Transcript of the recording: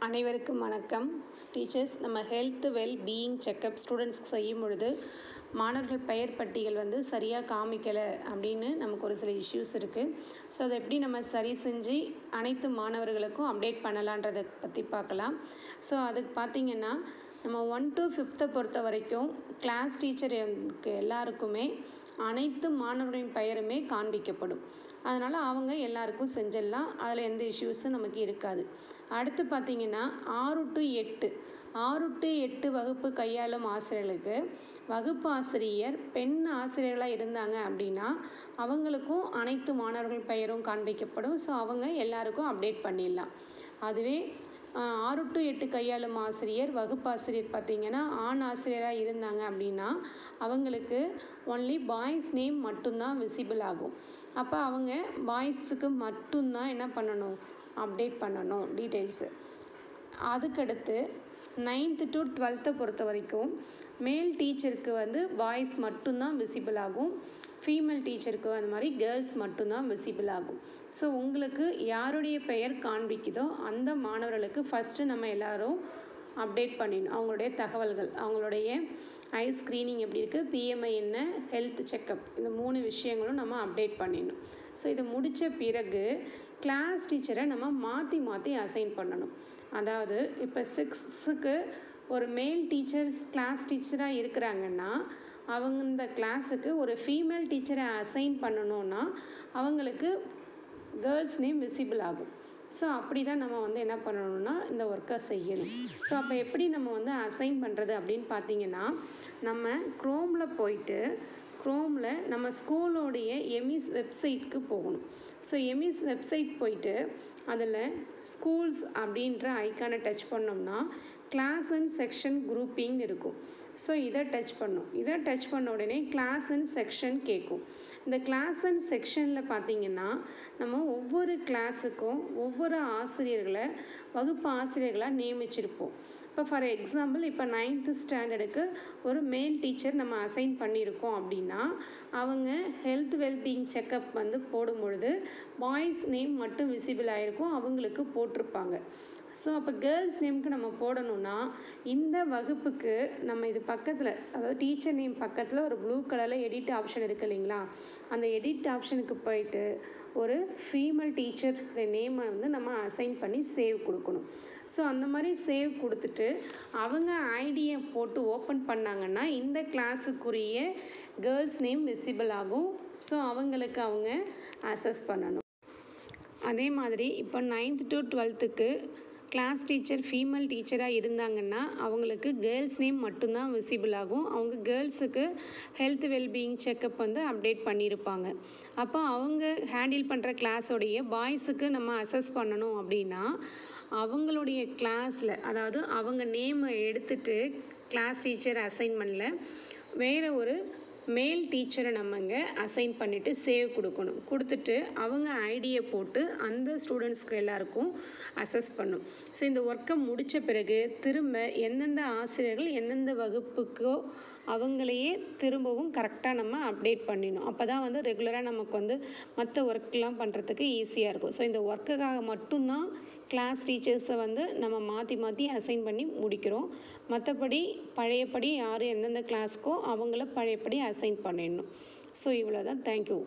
அனைவருக்கும் வணக்கம். டீச்சர்ஸ், நம்ம ஹெல்த் வெல் பீயிங் செக்கப் ஸ்டூடெண்ட்ஸ்க்கு செய்யும் பொழுது மாணவர்கள் பெயர் பட்டியல் சரியாக காமிக்கலை அப்படின்னு நமக்கு ஒரு சில இஷ்யூஸ் இருக்குது. ஸோ அதை எப்படி நம்ம சரி செஞ்சு அனைத்து மாணவர்களுக்கும் அப்டேட் பண்ணலான்றதை பற்றி பார்க்கலாம். ஸோ அதுக்கு பார்த்திங்கன்னா, நம்ம 1 to 5 பொறுத்த வரைக்கும் கிளாஸ் டீச்சர் எல்லாருக்குமே அனைத்து மாணவர்களின் பெயருமே காண்பிக்கப்படும். அதனால் அவங்க எல்லாருக்கும் செஞ்சிடலாம். அதில் எந்த இஷ்யூஸும் நமக்கு இருக்காது. அடுத்து பார்த்திங்கன்னா 6 to 8 வகுப்பு கையாளும் ஆசிரியர்களுக்கு வகுப்பு ஆசிரியர் பெண் ஆசிரியர்களாக இருந்தாங்க அப்படின்னா அவங்களுக்கும் அனைத்து மாணவர்கள் பெயரும் காண்பிக்கப்படும். ஸோ அவங்க எல்லாருக்கும் அப்டேட் பண்ணிடலாம். அதுவே 6 to 8 கையாளும் ஆசிரியர் வகுப்பாசிரியர் பார்த்திங்கன்னா ஆண் ஆசிரியராக இருந்தாங்க அப்படின்னா அவங்களுக்கு ஒன்லி பாய்ஸ் நேம் மட்டும்தான் விசிபிள் ஆகும். அப்போ அவங்க பாய்ஸுக்கு மட்டும்தான் என்ன பண்ணணும், அப்டேட் பண்ணணும் டீட்டெயில்ஸு. அதுக்கடுத்து 9th to 12th பொறுத்த வரைக்கும் மேல் டீச்சருக்கு பாய்ஸ் மட்டும்தான் விசிபிள் ஆகும், ஃபீமேல் டீச்சருக்கு அந்த மாதிரி கேர்ள்ஸ் மட்டும்தான் விசிபிள் ஆகும். ஸோ உங்களுக்கு யாருடைய பெயர் காண்பிக்குதோ அந்த மாணவர்களுக்கு ஃபஸ்ட்டு நம்ம எல்லோரும் அப்டேட் பண்ணிடணும். அவங்களுடைய தகவல்கள், அவங்களுடைய ஐ ஸ்க்ரீனிங் எப்படி இருக்குது, பிஎம்ஐ என்ன, ஹெல்த் செக்கப், இந்த 3 விஷயங்களும் நம்ம அப்டேட் பண்ணிடணும். ஸோ இதை முடித்த பிறகு கிளாஸ் டீச்சரை நம்ம மாற்றி அசைன் பண்ணணும். அதாவது இப்போ 6th ஒரு மேல் டீச்சர் கிளாஸ் டீச்சராக இருக்கிறாங்கன்னா அவங்க இந்த கிளாஸுக்கு ஒரு ஃபீமேல் டீச்சரை அசைன் பண்ணணுன்னா அவங்களுக்கு கேர்ள்ஸ் நேம் விசிபிள் ஆகும். ஸோ அப்படி தான் நம்ம என்ன பண்ணணும்னா இந்த ஒர்க்கை செய்யணும். ஸோ அப்போ எப்படி நம்ம அசைன் பண்ணுறது அப்படின்னு பார்த்தீங்கன்னா, நம்ம க்ரோமில் போயிட்டு நம்ம ஸ்கூலோடைய எமிஸ் வெப்சைட்டுக்கு போகணும். ஸோ எமிஸ் வெப்சைட் போயிட்டு அதில் ஸ்கூல்ஸ் அப்படின்ற ஐக்கானை டச் பண்ணோம்னா கிளாஸ் அண்ட் செக்ஷன் குரூப்பிங்னு இருக்கும். ஸோ இதை டச் பண்ண உடனே கிளாஸ் அண்ட் செக்ஷன் கேட்கும். இந்த கிளாஸ் அண்ட் செக்ஷனில் பார்த்திங்கன்னா நம்ம ஒவ்வொரு கிளாஸுக்கும் ஒவ்வொரு ஆசிரியர்களை வகுப்பு ஆசிரியர்களாக நியமிச்சிருப்போம். இப்போ ஃபார் எக்ஸாம்பிள் இப்போ 9th ஸ்டாண்டர்டுக்கு ஒரு மேல் டீச்சர் நம்ம அசைன் பண்ணியிருக்கோம் அப்படின்னா அவங்க ஹெல்த் வெல்பீயிங் செக்கப் போடும் பொழுது பாய்ஸ் நேம் மட்டும் விசிபிள் ஆகிருக்கும், அவங்களுக்கு போட்டிருப்பாங்க. ஸோ அப்போ கேர்ள்ஸ் நேமுக்கு நம்ம போடணுன்னா இந்த வகுப்புக்கு நம்ம இது பக்கத்தில், அதாவது டீச்சர் நேம் பக்கத்தில் ஒரு ப்ளூ கலரில் எடிட் ஆப்ஷன் இருக்குது இல்லைங்களா, அந்த எடிட் ஆப்ஷனுக்கு போயிட்டு ஒரு ஃபீமேல் டீச்சர் நேமை நம்ம அசைன் பண்ணி சேவ் கொடுக்கணும். ஸோ அந்த மாதிரி சேவ் கொடுத்துட்டு அவங்க ஐடியை போட்டு ஓப்பன் பண்ணாங்கன்னா இந்த கிளாஸுக்குரிய கேர்ள்ஸ் நேம் விசிபிள் ஆகும். ஸோ அவங்களுக்கு அவங்க அசஸ் பண்ணணும். அதே மாதிரி இப்போ 9th to 12th class teacher female டீச்சராக இருந்தாங்கன்னா அவங்களுக்கு கேர்ள்ஸ் நேம் மட்டும்தான் விசிபிள் ஆகும். அவங்க கேர்ள்ஸுக்கு ஹெல்த் வெல்பீயிங் செக்கப் அப்டேட் பண்ணியிருப்பாங்க. அப்போ அவங்க ஹேண்டில் பண்ணுற கிளாஸோடைய பாய்ஸுக்கு நம்ம அசஸ் பண்ணணும் அப்படின்னா அவங்களுடைய கிளாஸில், அதாவது அவங்க நேமை எடுத்துகிட்டு கிளாஸ் டீச்சர் அசைன்மெண்ட்டில் வேறு ஒரு மேல் டீச்சரை நம்ம இங்கே அசைன் பண்ணிவிட்டு சேவ் கொடுத்துட்டு அவங்க ஐடியை போட்டு அந்த ஸ்டூடெண்ட்ஸ்க்கு எல்லாருக்கும் அசஸ் பண்ணும். ஸோ இந்த ஒர்க்கை முடித்த பிறகு திரும்ப எந்தெந்த ஆசிரியர்கள் எந்தெந்த வகுப்புக்கோ அவங்களையே திரும்பவும் கரெக்டாக நம்ம அப்டேட் பண்ணிடணும். அப்போ தான் ரெகுலராக நமக்கு மற்ற ஒர்க்கெலாம் பண்ணுறதுக்கு ஈஸியாக இருக்கும். ஸோ இந்த ஒர்க்குக்காக மட்டும்தான் கிளாஸ் டீச்சர்ஸை நம்ம மாற்றி அசைன் பண்ணி முடிக்கிறோம். மற்றபடி பழையபடி யார் எந்தெந்த கிளாஸ்க்கோ அவங்கள பழையபடி அசைன் பண்ணிடணும். ஸோ இவ்வளோ தான். தேங்க்யூ.